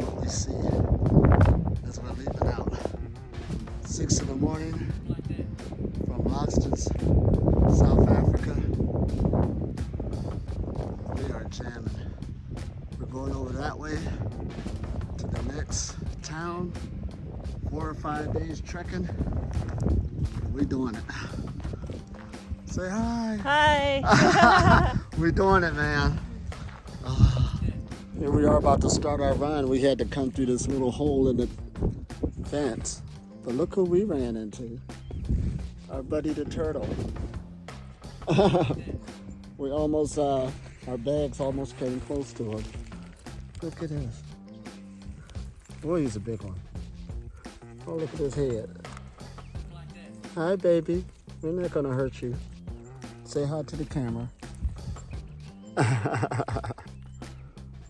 what we see as we're leaving out. 6 in the morning from Lokston, South Africa. We are jamming. We're going over that way to the next town. 4 or 5 days trekking. We're doing it. Say hi. Hi. We're doing it, man. Here we are about to start our run. We had to come through this little hole in the fence. But look who we ran into. Our buddy the turtle. We almost, our bags almost came close to him. Look at this. Boy, he's a big one. Oh, look at his head. Hi, baby. We're not gonna hurt you. Say hi to the camera.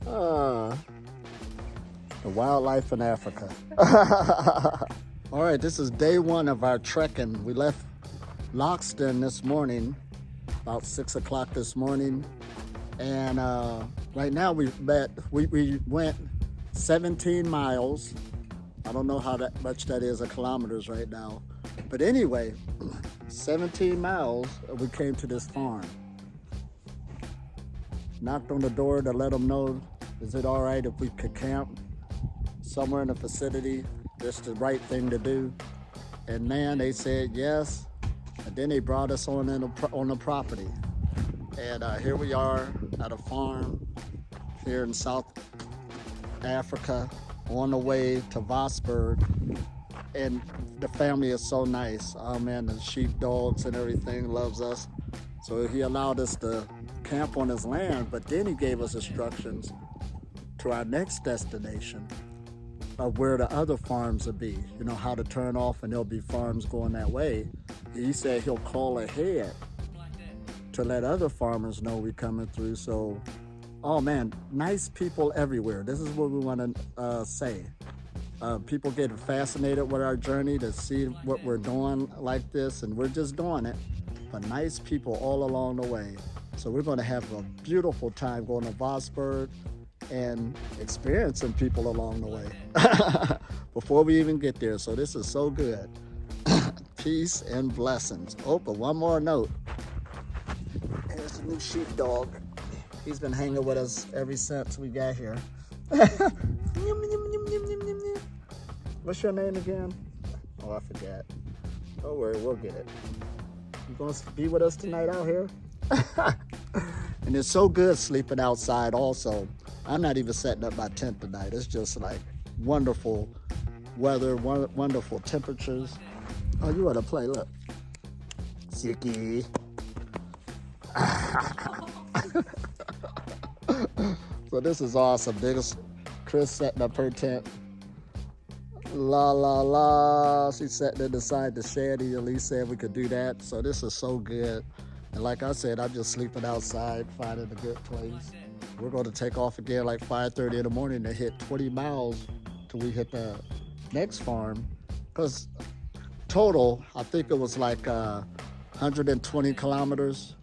The wildlife in Africa. All right, this is day one of our trekking. We left Lokston this morning, about 6 o'clock this morning. And right now we went 17 miles. I don't know how much that is in kilometers right now. But anyway, 17 miles, we came to this farm. Knocked on the door to let them know, is it all right if we could camp somewhere in the vicinity? That's the right thing to do. And man, they said yes. And then they brought us on the property. And here we are at a farm here in South Africa on the way to Vosburgh. And the family is so nice. Oh man, the sheepdogs and everything loves us. So he allowed us to camp on his land, but then he gave us instructions to our next destination of where the other farms will be. You know, how to turn off and there'll be farms going that way. He said he'll call ahead to let other farmers know we're coming through. So, oh man, nice people everywhere. This is what we want to say. People get fascinated with our journey to see what we're doing like this, and we're just doing it, but nice people all along the way. So we're going to have a beautiful time going to Vosburgh and experiencing people along the way before we even get there. So this is so good. Peace and blessings. Oh, but one more note. Here's the new sheepdog. He's been hanging with us ever since we got here. What's your name again? Oh, I forgot. Don't worry, we'll get it. You gonna be with us tonight out here? And it's so good sleeping outside also. I'm not even setting up my tent tonight. It's just like wonderful weather, wonderful temperatures. Oh, you want to play, look. Sicky. So this is awesome. Biggest Chris setting up her tent. La la la. She's setting it aside the shed. He at least said we could do that. So this is so good. And like I said, I'm just sleeping outside, finding a good place. We're going to take off again like 5:30 in the morning to hit 20 miles till we hit the next farm. Because total, I think it was like 120 kilometers,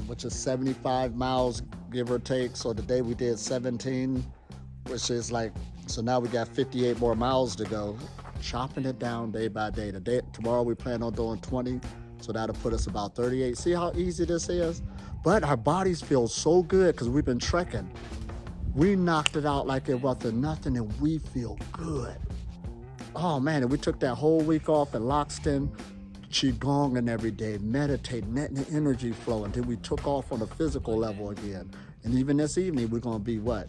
which is 75 miles, give or take. So today we did 17, which is like, so now we got 58 more miles to go, chopping it down day by day. Tomorrow we plan on doing 20, so that'll put us about 38. See how easy this is? But our bodies feel so good because we've been trekking. We knocked it out like it wasn't nothing, and we feel good. Oh man, and we took that whole week off in Lokston, qigonging every day, meditating, letting the energy flow, until we took off on a physical level again. And even this evening, we're gonna be what?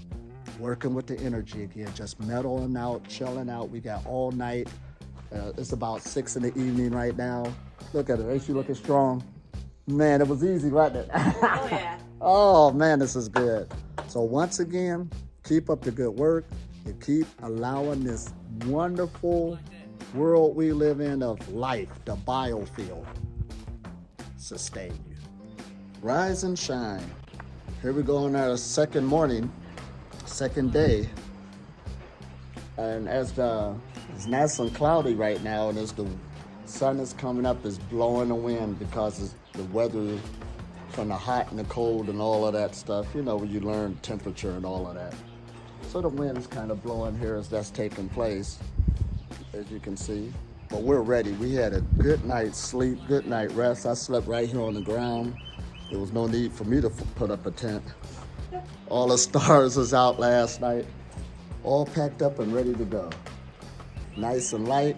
Working with the energy again, just medaling out, chilling out. We got all night. It's about 6 in the evening right now. Look at her, ain't she looking strong? Man, it was easy, wasn't it? Oh yeah. Oh man, this is good. So once again, keep up the good work and keep allowing this wonderful world we live in of life, the biofield, sustain you. Rise and shine. Here we go on our second morning, second day. And as it's nice and cloudy right now, and as the sun is coming up, it's blowing the wind because the weather from the hot and the cold and all of that stuff. You know, when you learn temperature and all of that. So the wind's kind of blowing here as that's taking place, as you can see. But we're ready. We had a good night's sleep, good night rest. I slept right here on the ground. There was no need for me to put up a tent. All the stars was out last night, all packed up and ready to go. Nice and light,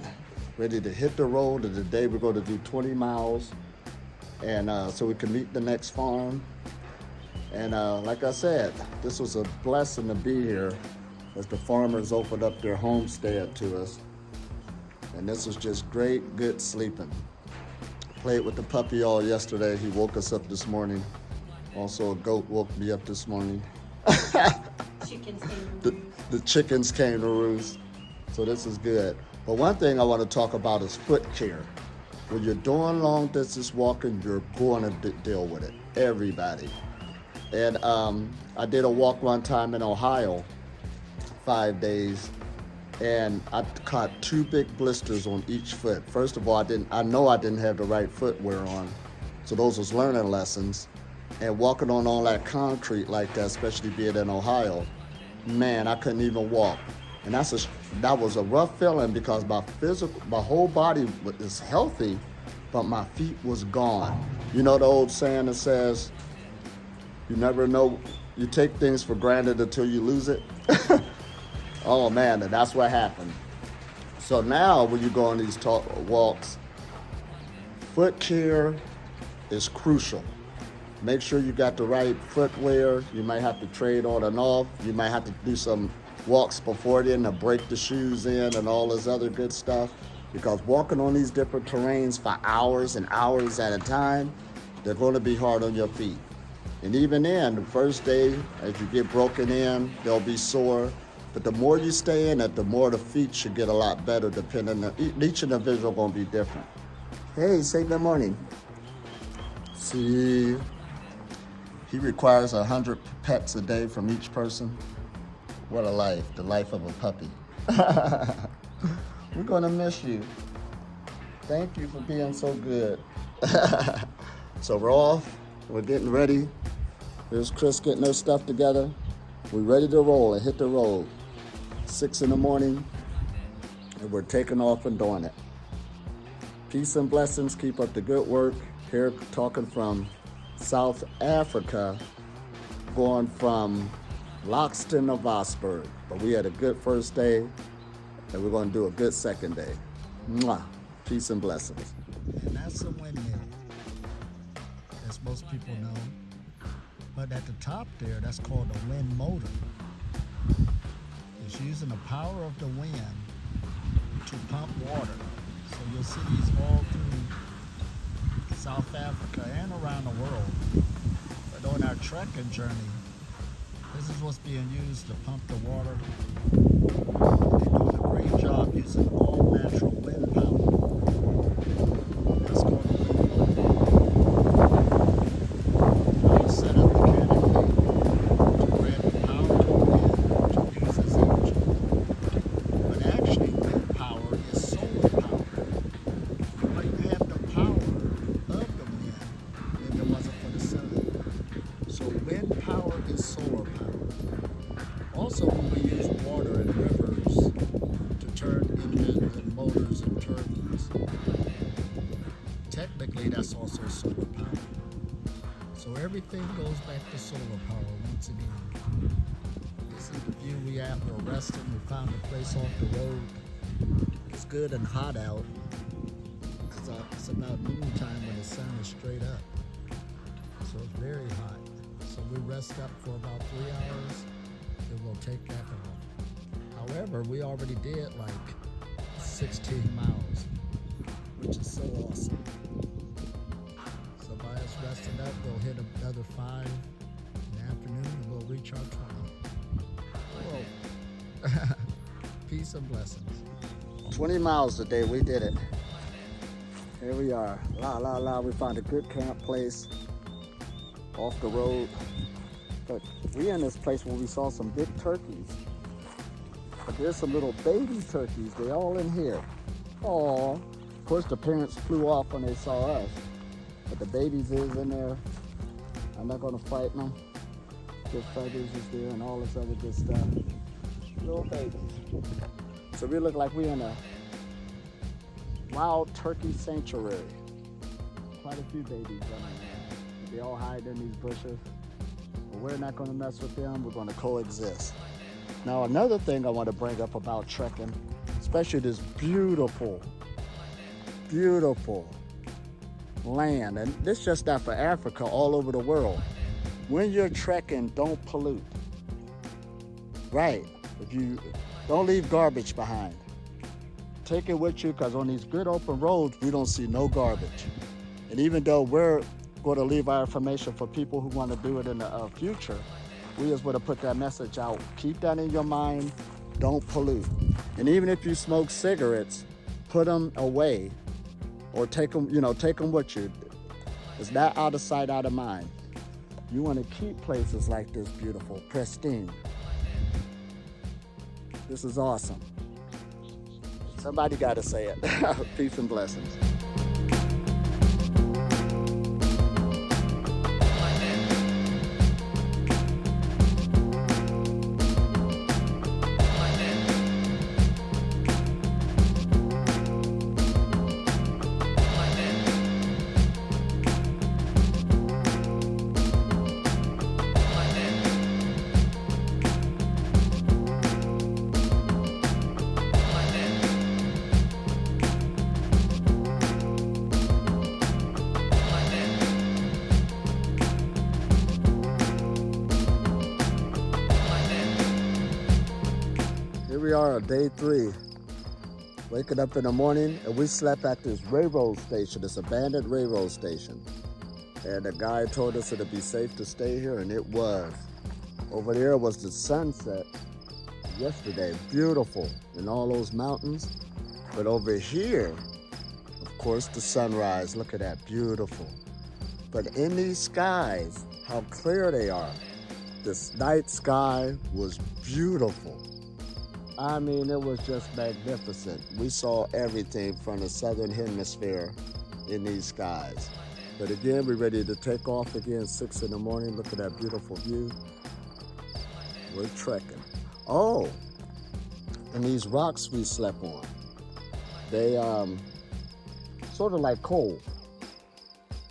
ready to hit the road. And today we're going to do 20 miles, and so we can meet the next farm. And like I said, this was a blessing to be here as the farmers opened up their homestead to us. And this was just great, good sleeping. Played with the puppy all yesterday. He woke us up this morning. Also, a goat woke me up this morning. Chickens came to roost. The chickens came to roost. So this is good. But one thing I want to talk about is foot care. When you're doing long distance walking, you're going to deal with it. Everybody. And I did a walk one time in Ohio, 5 days, and I caught 2 big blisters on each foot. First of all, I know I didn't have the right footwear on, so those was learning lessons. And walking on all that concrete like that, especially being in Ohio, man, I couldn't even walk. And that was a rough feeling because my whole body is healthy, but my feet was gone. You know the old saying that says, you never know, you take things for granted until you lose it. Oh man, and that's what happened. So now when you go on these walks, foot care is crucial. Make sure you got the right footwear. You might have to trade on and off. You might have to do some walks before then to break the shoes in and all this other good stuff. Because walking on these different terrains for hours and hours at a time, they're going to be hard on your feet. And even then, the first day, as you get broken in, they'll be sore. But the more you stay in it, the more the feet should get a lot better, depending on each individual going to be different. Hey, say good morning. See, he requires 100 pets a day from each person. What a life, the life of a puppy. We're going to miss you. Thank you for being so good. So we're off. We're getting ready. There's Chris getting her stuff together. We're ready to roll and hit the road. 6 in the morning, and we're taking off and doing it. Peace and blessings. Keep up the good work. Here talking from South Africa, going from Lokston to Vosburgh. But we had a good first day, and we're going to do a good second day. Mwah. Peace and blessings. And that's a windmill, as most people know. But at the top there, that's called a wind motor. It's using the power of the wind to pump water. So you'll see these all through South Africa and around the world. But on our trekking journey, this is what's being used to pump the water. They're doing a great job using all natural wind power. That's called a wind motor. I'll set up mechanically to grab the power of the wind to use as energy. But actually, wind power is solar power. You wouldn't have the power of the wind if it wasn't for the sun. So wind power is solar power. Also, when we use water in rivers to turn engines and motors and turbines, technically that's also solar power. So everything goes back to solar power once again. This is the view we have. We're resting. We found a place off the road. It's good and hot out. It's about noontime when the sun is straight up. So it's very hot. So we rest up for about 3 hours. Then we'll take back off. However, we already did like 16 miles, which is so awesome. So by us resting up, we'll hit another 5 in the afternoon and we'll reach our 20. Whoa. Peace and blessings. 20 miles today, we did it. Here we are. La la la, we found a good camp place off the road. But we in this place where we saw some big turkeys. But there's some little baby turkeys. They're all in here. Aw. Of course, the parents flew off when they saw us. But the babies is in there. I'm not going to fight them. The feathers is there and all this other good stuff. babies. So we look like we're in a wild turkey sanctuary. Quite a few babies running around. They all hide in these bushes. But we're not going to mess with them. We're going to coexist. Now, another thing I want to bring up about trekking, especially this beautiful, beautiful land. And this is just not for Africa, all over the world. When you're trekking, don't pollute. Right. If you don't leave garbage behind. Take it with you, because on these good open roads, we don't see no garbage. And even though we're going to leave our information for people who want to do it in the future, we just want to put that message out. Keep that in your mind. Don't pollute. And even if you smoke cigarettes, put them away, or take them with you. It's not out of sight, out of mind. You want to keep places like this beautiful, pristine. This is awesome. Somebody got to say it. Peace and blessings. Here we are on day 3, waking up in the morning, and we slept at this railroad station, this abandoned railroad station. And the guy told us it'd be safe to stay here, and it was. Over there was the sunset yesterday, beautiful in all those mountains. But over here, of course, the sunrise, look at that, beautiful. But in these skies, how clear they are. This night sky was beautiful. I mean, it was just magnificent. We saw everything from the southern hemisphere in these skies. But again, we're ready to take off again, 6 in the morning. Look at that beautiful view. We're trekking. Oh, and these rocks we slept on, they sort of like coal.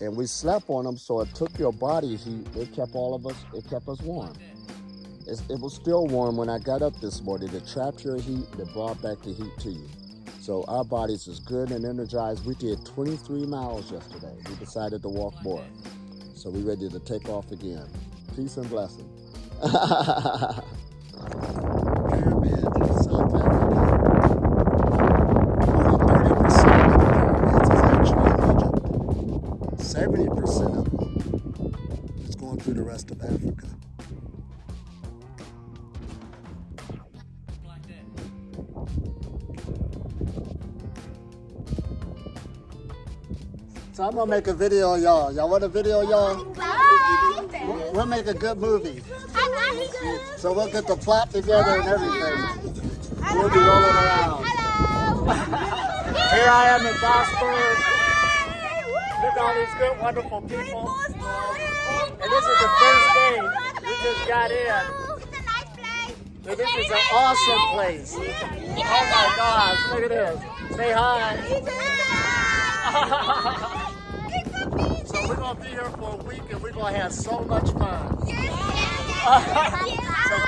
And we slept on them, so it took your body heat. It kept us warm. It was still warm when I got up this morning. It trapped your heat, and it brought back the heat to you. So our bodies is good and energized. We did 23 miles yesterday. We decided to walk more. So we're ready to take off again. Peace and blessing. Pyramid, South Africa. Only 30% of the pyramids is actually in Egypt. 70% of them is going through the rest of Africa. So I'm gonna make a video, y'all. Y'all want a video, y'all? We'll make a good movie. So we'll get the plot together and everything. We'll be rolling around. Here I am in vosburgh. Look at all these good, wonderful people. And this is the first day. We just got in. So this is an awesome place. Oh my gosh, look at this. Say hi. So we're going to be here for a week, and we're going to have so much fun. So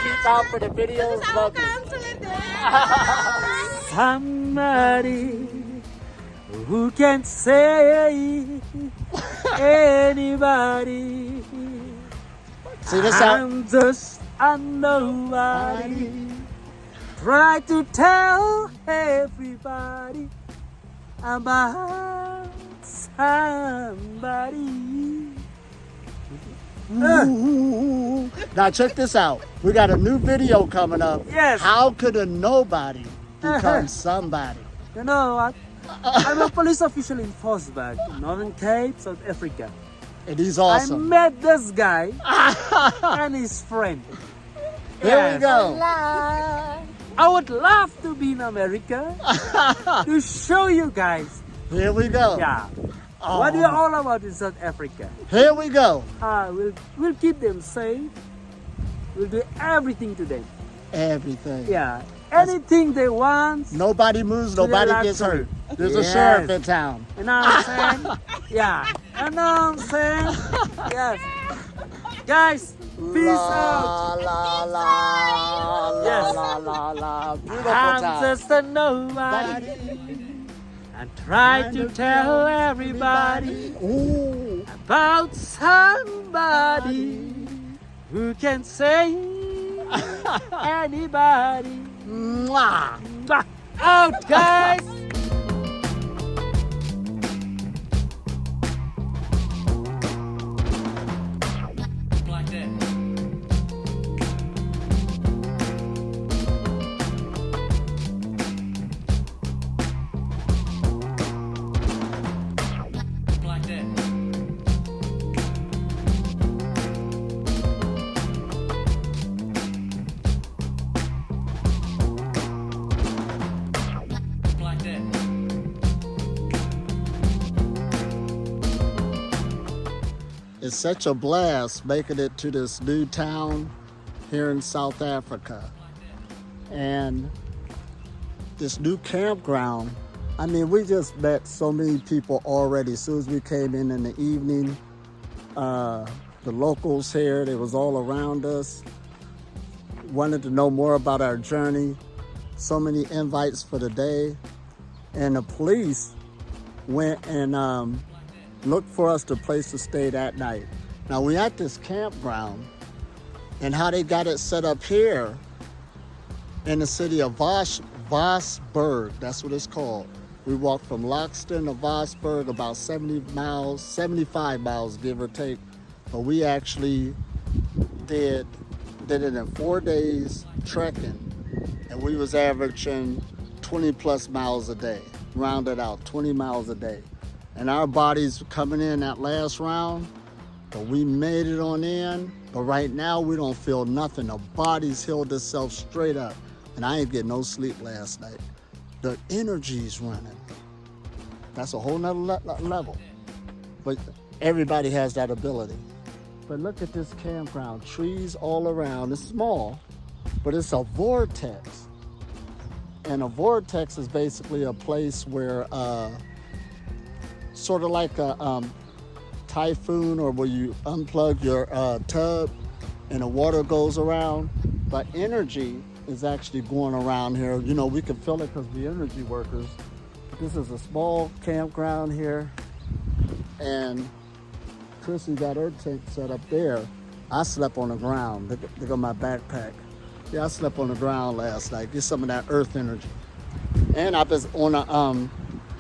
keep out for the videos. Love you. Somebody who can say anybody. See this I'm just a nobody. Try to tell everybody about somebody. Now check this out. We got a new video coming up. Yes. How could a nobody become somebody? You know what? I'm a police official in Vosburgh, Northern Cape, South Africa. And he's awesome. I met this guy and his friend. Here we go. I would love to be in America to show you guys. Here we go. Yeah. Oh. What we are all about in South Africa. Here we go. We'll keep them safe. We'll do everything to them. Everything. Yeah. anything they want. Nobody moves, To the nobody gets luxury. hurt. There's a Yes. sheriff in town. You know what I'm saying? Yeah. You know what I'm saying? Yes. Guys, peace out. La la la Yes. la la la. Beautiful I'm town. just a nobody. I try to tell everybody Ooh. about somebody who can save anybody. Mwah. Out, guys! Like that. Like that. Like that. It's such a blast making it to this new town here in South Africa. And this new campground, I mean, we just met so many people already. As soon as we came in the evening, the locals here, they was all around us, wanted to know more about our journey. So many invites for the day. And the police went and looked for us the place to stay that night. Now we're at this campground, and how they got it set up here in the city of Vosburgh, that's what it's called. We walked from Lokston to Vosburgh, about 70 miles, 75 miles, give or take. But we actually did it in 4 days trekking, and we was averaging 20 plus miles a day, rounded out 20 miles a day. And our bodies coming in that last round, but we made it on in. But right now we don't feel nothing. The body's healed itself straight up. And I ain't getting no sleep last night. The energy's running. That's a whole nother level. But everybody has that ability. But look at this campground, trees all around. It's small, but it's a vortex. And a vortex is basically a place where, sort of like a typhoon, or where you unplug your tub and the water goes around, but energy is actually going around here. You know, we can feel it because we're energy workers. This is a small campground here, and Chrissy got her tent set up there. I slept on the ground. Look at my backpack. Yeah, I slept on the ground last night. Get some of that earth energy. And I was on a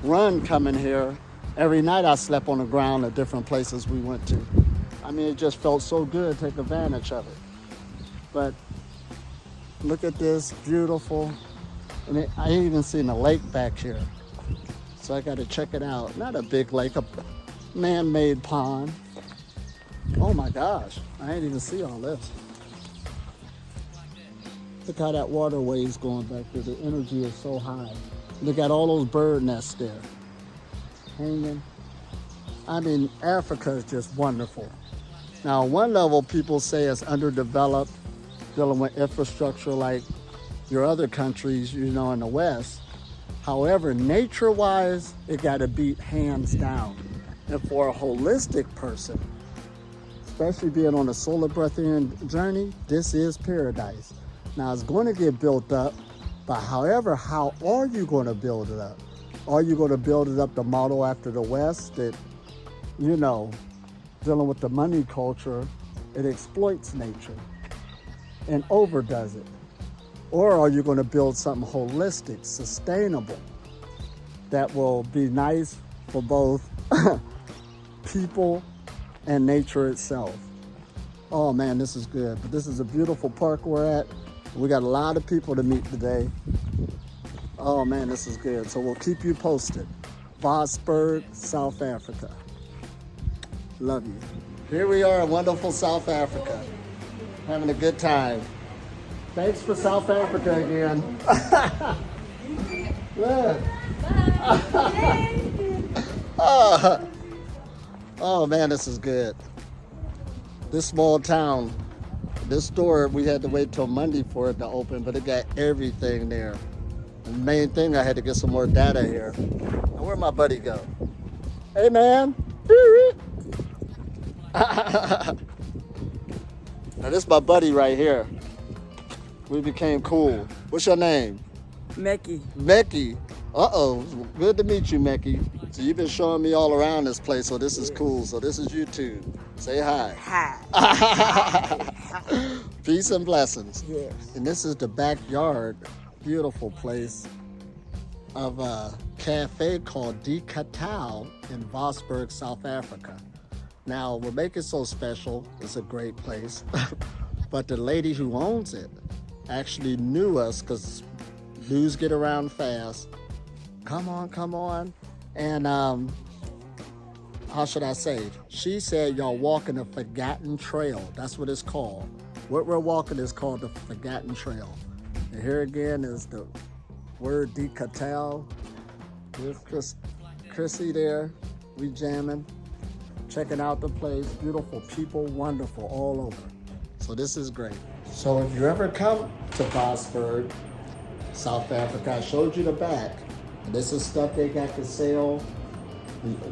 run coming here. Every night I slept on the ground at different places we went to. I mean, it just felt so good to take advantage of it. But look at this, beautiful. And I ain't even seen a lake back here. So I got to check it out. Not a big lake, a man-made pond. Oh my gosh, I ain't even see all this. Look how that waterway's going back there. The energy is so high. Look at all those bird nests there. Hanging. I mean, Africa is just wonderful. Now, on one level, people say it's underdeveloped, dealing with infrastructure like your other countries, you know, in the West. However, nature-wise, it got to beat hands down. And for a holistic person, especially being on a solar breatharian journey, this is paradise. Now, it's going to get built up, but however, how are you going to build it up? Are you going to build it up the model after the West that, you know, dealing with the money culture, it exploits nature and overdoes it? Or are you going to build something holistic, sustainable, that will be nice for both people and nature itself? Oh man, this is good. But this is a beautiful park we're at. We got a lot of people to meet today. Oh man, this is good. So we'll keep you posted. Vosburgh, South Africa. Love you. Here we are in wonderful South Africa, having a good time. Thanks for South Africa again. Look. Oh man, this is good. This small town this store, we had to wait till Monday for it to open, but it got everything there. And the main thing, I had to get some more data here. Now, where'd my buddy go? Hey, man. Now, this is my buddy right here. We became cool. What's your name? Mecky. Mecky. Uh-oh. Good to meet you, Mecky. So you've been showing me all around this place, so this is cool. So this is YouTube. Say hi. Hi. Peace and blessings. Yes. And this is the backyard, beautiful place of a cafe called Die Katau in Vosburgh, South Africa. Now, what makes it so special, it's a great place, but the lady who owns it actually knew us because news get around fast. Come on. And how should I say? She said y'all walking the Forgotten Trail. That's what it's called. What we're walking is called the Forgotten Trail. And here again is the word Die Katau. There's Chrissy there. We jamming, checking out the place. Beautiful people, wonderful all over. So this is great. So if you ever come to Vosburgh, South Africa, I showed you the back. And this is stuff they got to sell.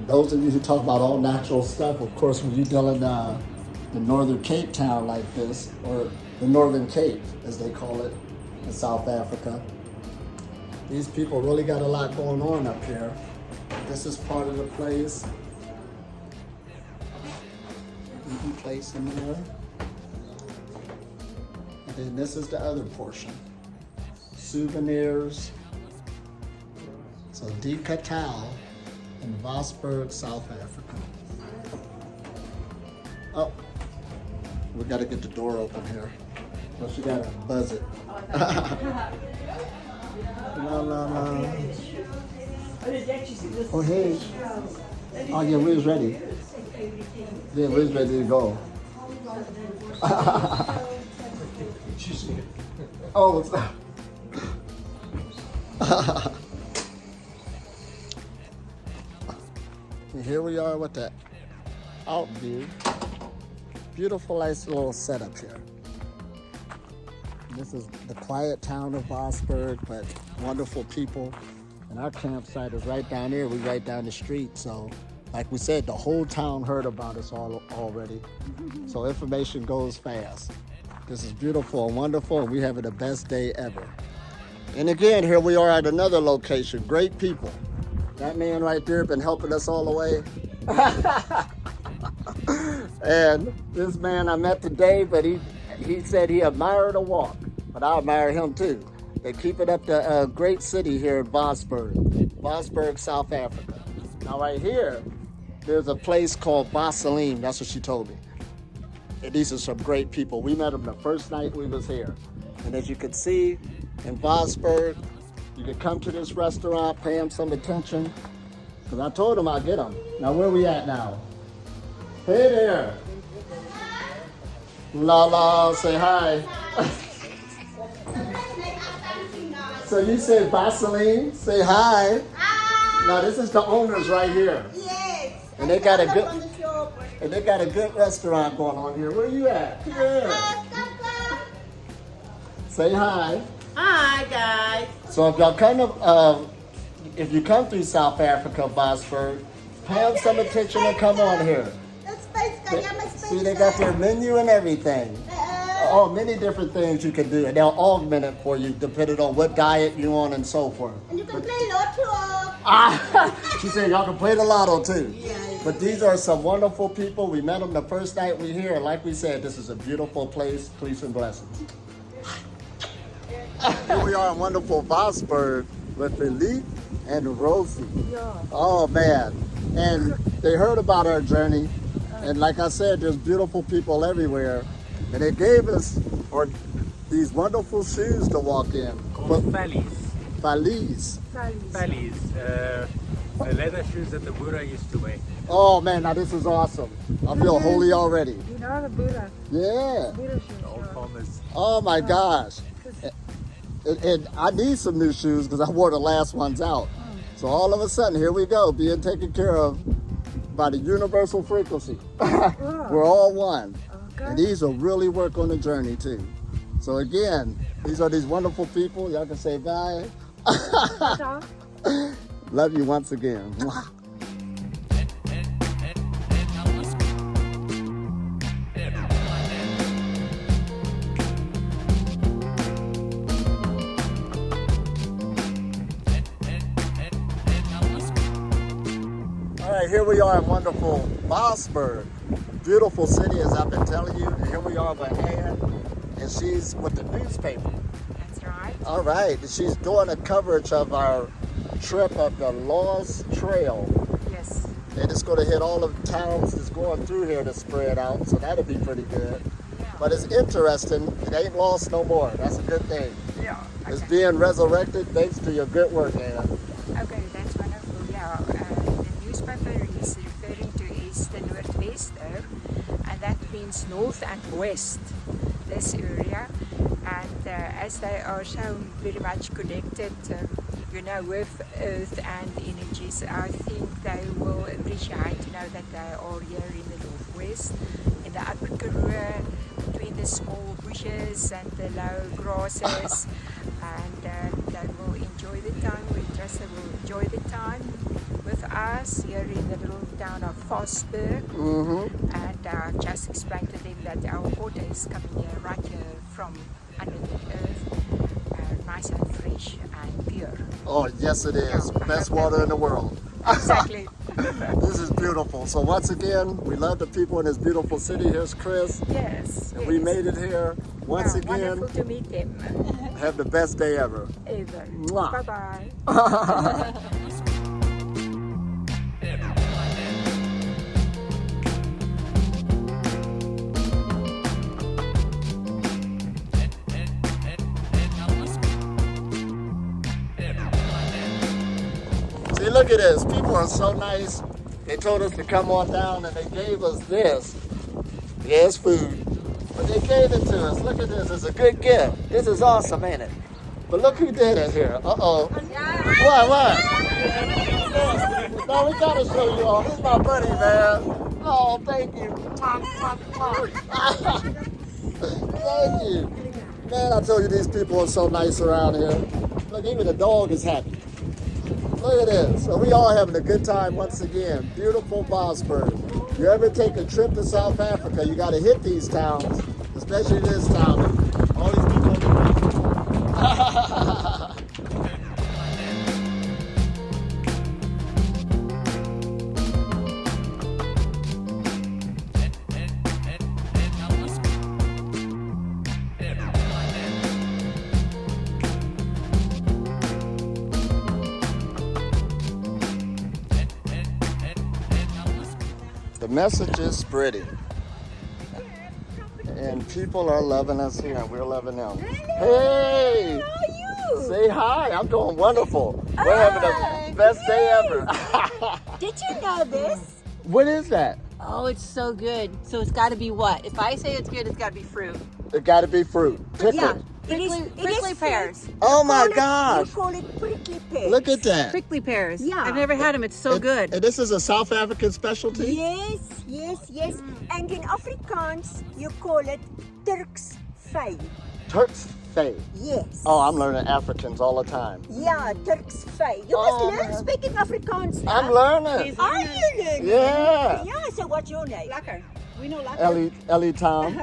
Those of you who talk about all natural stuff, of course, when you deal in the Northern Cape town like this, or the Northern Cape, as they call it in South Africa, these people really got a lot going on up here. This is part of the place. Eating place in there. And then this is the other portion. Souvenirs. So Die Katau in Vosburgh, South Africa. Oh, we gotta get the door open here. Well, she gotta buzz it. La. Oh, hey. Oh, yeah, we're ready. Yeah, we're ready to go. Oh, what's that? And here we are with the out view. Beautiful, nice little setup here. This is the quiet town of Vosburgh, but wonderful people. And our campsite is right down here. We're right down the street. So, like we said, the whole town heard about us already. So information goes fast. This is beautiful and wonderful, and we're having the best day ever. And again, here we are at another location. Great people. That man right there been helping us all the way. And this man I met today, but he said he admired the walk, but I admire him too. They keep it up to a great city here in Vosburgh, South Africa. Now right here, there's a place called Elamin. That's what she told me. And these are some great people. We met them the first night we was here. And as you can see, in Vosburgh, you can come to this restaurant, pay them some attention, because I told them I'd get them. Now where we at now? Hey there. La, say hi. So you said Vaseline, say hi. Hi. Now this is the owners right here. Yes. And they got a good restaurant going on here. Where you at? Here. Say hi. Hi guys. So if y'all come to, if you come through South Africa, Vosburgh, pay them some attention and come on here. See, they got their menu and everything. Oh, many different things you can do, and they'll augment it for you depending on what diet you're on and so forth. And you can play lotto. She said y'all can play the lotto too. But these are some wonderful people. We met them the first night we here. Like we said, this is a beautiful place. Peace and blessings. Here we are in wonderful Vosburgh with Elitom and Rosie. Oh man. And they heard about our journey. And like I said, there's beautiful people everywhere. And they gave us these wonderful shoes to walk in. Called Fallies. Fallies. The leather shoes that the Buddha used to wear. Oh man, now this is awesome. I feel holy already. You know the Buddha. Yeah. Buddha shoes. The old farmers. Oh my gosh. And I need some new shoes because I wore the last ones out. So all of a sudden, here we go, being taken care of by the universal frequency. We're all one. And these will really work on the journey too. So again, these are these wonderful people. Y'all can say bye. Love you once again. Mwah. All right, here we are in wonderful vosburgh. Beautiful city, as I've been telling you. And here we are with Ann, and she's with the newspaper. That's right. All right, she's doing a coverage of our trip of the Lost Trail. Yes. And it's going to hit all of the towns that's going through here to spread out, so that'll be pretty good. But it's interesting, it ain't lost no more. That's a good thing. Yeah. It's being resurrected thanks to your good work, Ann. Okay, that's wonderful. Yeah. The newspaper is referring to East and Northwester, and that means north and west, this area. And as they are so very much connected, with earth and energies, I think they will appreciate to know that they are here in the northwest, in the upper Karoo, between the small bushes and the low grasses, and they will enjoy the time. We trust they will enjoy the time with us here in the little town of vosburgh. And just explain to them that our water is coming here, right here from under the earth, nice and fresh and pure. Oh, yes it is. Best water in the world. Exactly. This is beautiful. So once again, we love the people in this beautiful city. Here's Chris. Yes. And we made it here. Once again, Wonderful to meet them. have the best day ever. Ever. Mwah. Bye-bye. See, look at this. People are so nice. They told us to come on down and they gave us this. Yeah, it's food. But they gave it to us. Look at this. It's a good gift. This is awesome, ain't it? But look who did it here. Uh-oh. What? No, we gotta show you all. This is my buddy, man. Oh, thank you. Thank you. Man, I told you these people are so nice around here. Look, even the dog is happy. Look at this. So we all having a good time once again. Beautiful vosburgh. You ever take a trip to South Africa, you got to hit these towns, especially this town. All these people. The message is spreading, and people are loving us here, and we're loving them. Hey! How are you? Say hi. I'm doing wonderful. We're having the best day ever. Did you know this? What is that? Oh, it's so good. So it's got to be what? If I say it's good, it's got to be fruit. It got to be fruit. Pick Yeah. it. Prickly pears. Oh my You gosh! call it prickly pear. Look at that. Prickly pears. Yeah. I've never had them. It's so good. And this is a South African specialty. Yes. And in Afrikaans, you call it Turks vee. Turks vee. Yes. Oh, I'm learning Africans all the time. Yeah, Turks vee. You Oh, must learn man. speaking Afrikaans now. I'm learning. Are you learning? Yeah. Yeah, so what's your name? Lekker. We know lekker. Elitom.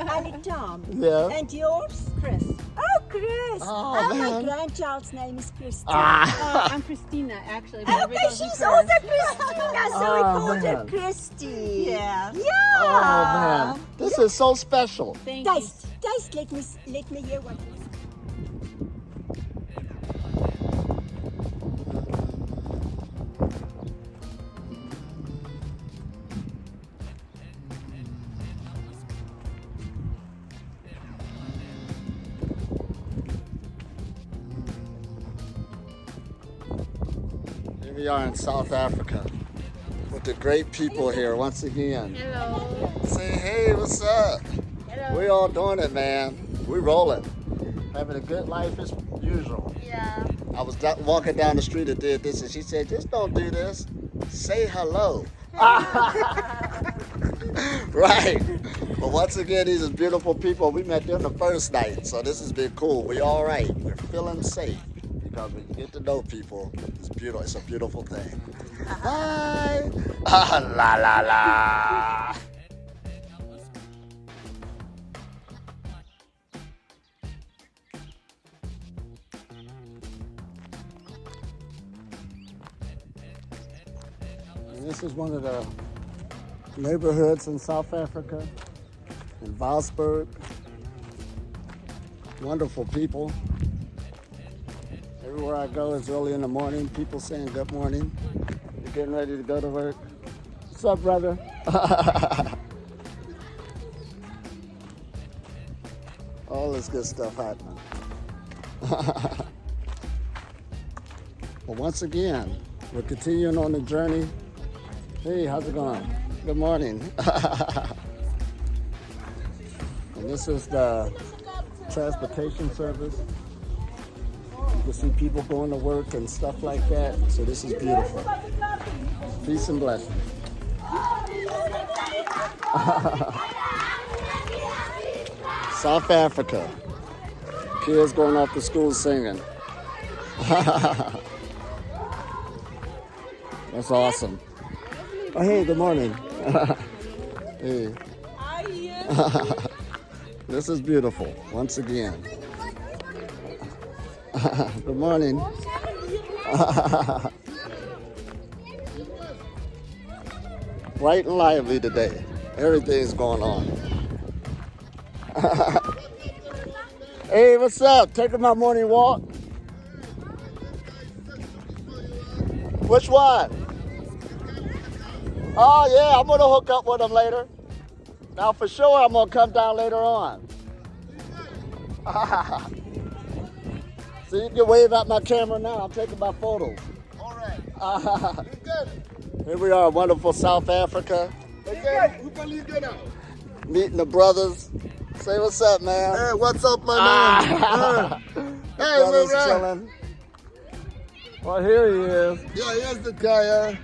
Elitom. Yeah. And yours? Chris. Oh, Chris. Oh, my man. grandchild's name is Christy. Ah. I'm Christina, actually. but Okay, everybody calls me she's Chris. also Christina, so we Oh, called her man. Christy. Yeah. Yeah. Oh man, this is so special. Thank you. Taste. Let me hear one. Here we are in South Africa with the great people here once again. Hello. Say hey, what's up? We all doing it, man. We rolling, having a good life as usual. Yeah. I was walking down the street and did this, and she said, "Just don't do this. Say hello." Right. But once again, these are beautiful people. We met them the first night, so this has been cool. We all right. We're feeling safe because when you get to know people, it's beautiful. It's a beautiful thing. Bye. La la la. And this is one of the neighborhoods in South Africa, in Vosburgh. Wonderful people. Everywhere I go is early in the morning, people saying good morning. You're getting ready to go to work. What's up, brother? All this good stuff happening. But once again, we're continuing on the journey. Hey, how's it going? Good morning. And this is the transportation service. You can see people going to work and stuff like that. So this is beautiful. Peace and blessings. South Africa. Kids going off to school singing. That's awesome. Oh, hey, good morning. Hey. This is beautiful, once again. Good morning. Bright and lively today. Everything's going on. Hey, what's up? Taking my morning walk? Which one? Oh yeah, I'm gonna hook up with them later. Now for sure I'm gonna come down later on. So you can wave at my camera now. I'm taking my photos. All right. Good. Here we are, wonderful South Africa. Meeting the brothers. Say what's up, man. Hey, what's up, my man? Hey, Brothers man. chilling. Well, here he is. Yeah, here's the guy,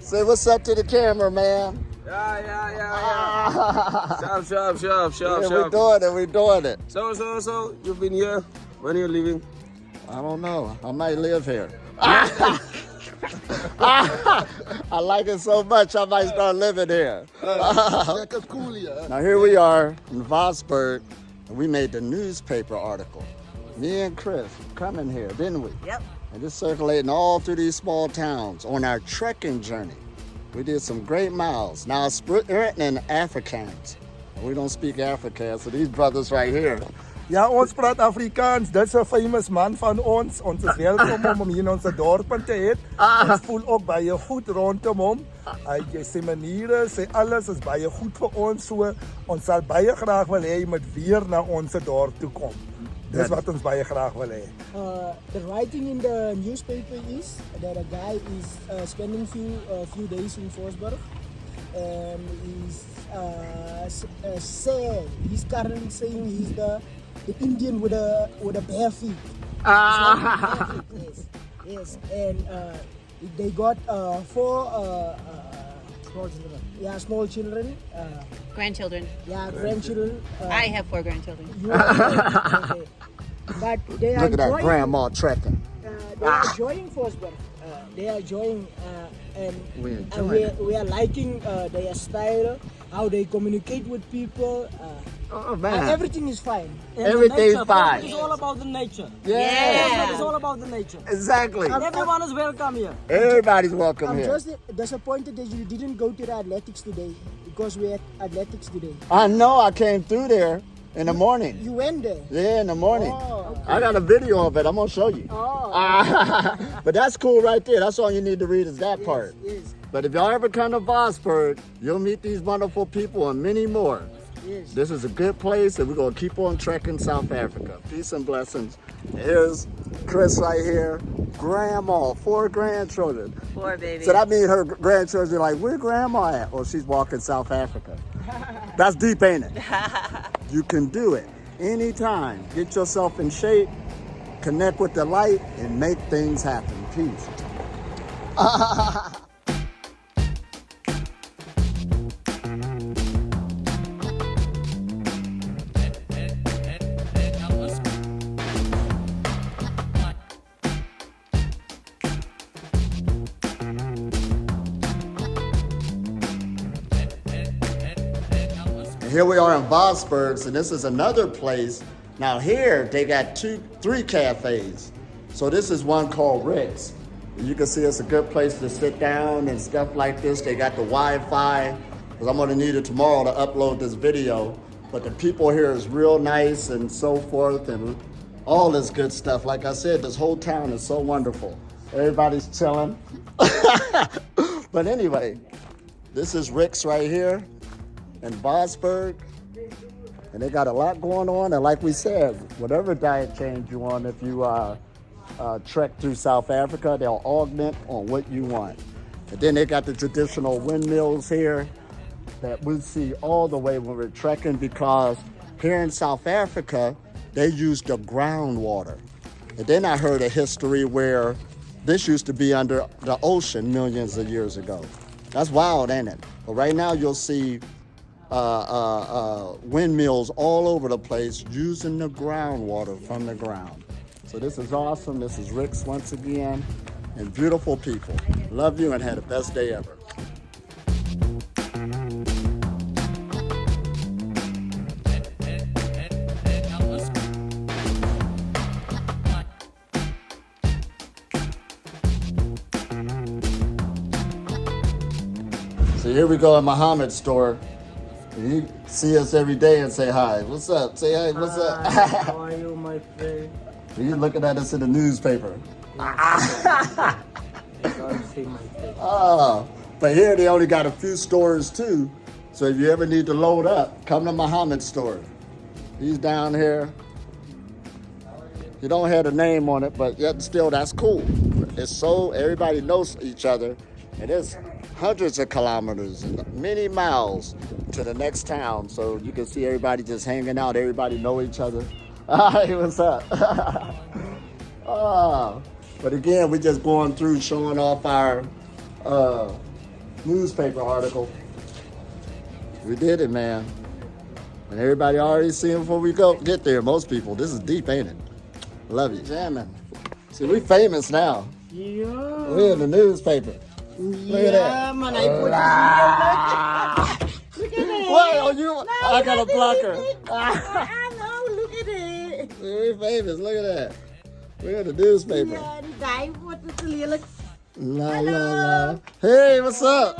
Say what's up to the camera, man. Yeah. Sharp. Yeah, we're doing it. So, you've been here. When are you leaving? I don't know. I might live here. I like it so much, I might start living here. Now here we are in Vosburgh, and we made the newspaper article. Me and Chris coming here, didn't we? Yep. And just circulating all through these small towns on our trekking journey. We did some great miles. Now it's written in Afrikaans. We don't speak Afrikaans, so these brothers right here. Ja, ons praat Afrikaans. Dit is 'n famous man van ons. Ons is welkom om hom hier in ons dorp te hê. Ons voel ook baie goed rondom hom. Sy maniere, sy alles is baie goed vir ons. So ons sal baie graag wil hê jy moet weer na ons dorp toe kom. Dis wat ons baie graag wil hê. The writing in the newspaper is that a guy is spending few days in vosburgh, and he's currently saying he's the Indian with a bare feet. Yes, and they got four small children. Grandchildren. Yeah, grandchildren. I have 4 grandchildren. Okay. But they are Look at that enjoying, grandma trekking. they are enjoying vosburgh. They are enjoying, and we are liking their style, how they communicate with people. Oh man, Everything is fine. everything's fine. It's all about the nature. Yeah, It's all about the nature. exactly. Everyone is welcome here. Everybody's welcome I'm here. just disappointed that you didn't go to the athletics today, because we had athletics today. I know I came through there in the morning. You went there. Yeah, in the morning. Oh. I got a video of it. I'm gonna show you. But that's cool right there. That's all you need to read is that part. Yes. But if y'all ever come to Vosburgh, you'll meet these wonderful people and many more. Yes. This is a good place, and we're gonna keep on trekking South Africa. Peace and blessings. Here's Chris right here. Grandma, 4 grandchildren. 4 babies. So that means her grandchildren are like, where grandma at? Well, she's walking South Africa. That's deep, ain't it? You can do it anytime. Get yourself in shape, connect with the light, and make things happen. Peace. here we are in Vosburgh, and this is another place. Now here, they got 3 cafes. So this is one called Rick's. You can see it's a good place to sit down and stuff like this. They got the Wi-Fi, because I'm gonna need it tomorrow to upload this video. But the people here is real nice and so forth, and all this good stuff. Like I said, this whole town is so wonderful. Everybody's chilling. But anyway, this is Rick's right here in Vosburgh. And they got a lot going on. And like we said, whatever diet change you want, if you trek through South Africa, they'll augment on what you want. And then they got the traditional windmills here that we see all the way when we're trekking, because here in South Africa, they use the groundwater. And then I heard a history where this used to be under the ocean millions of years ago. That's wild, ain't it? But right now you'll see windmills all over the place using the groundwater from the ground. So this is awesome. This is Rick's once again, and beautiful people. Love you and had the best day ever. So here we go at Muhammad's store. You see us every day and say hi. What's up? Say hi. What's up? How are you, my friend? You're looking at us in the newspaper. I can't see my face. Oh, but here they only got a few stores too. So if you ever need to load up, come to Muhammad's store. He's down here. You don't have a name on it, but yet still that's cool. It's so everybody knows each other, and it's hundreds of kilometers and many miles to the next town. So you can see everybody just hanging out. Everybody know each other. Hey, what's up? Oh, but again, we're just going through showing off our newspaper article. We did it, man. And everybody already seen before we get there. Most people. This is deep, ain't it? Love you. Jamming. See, we famous now. Yeah. We're in the newspaper. Look at that. Man, I put it here. Look at it. What? Oh, you? I got a blocker. I know, look at it. We're famous. Look at that. We're in the newspaper. Ja, die guy wordt het lelijk. La la la. Hey, what's up?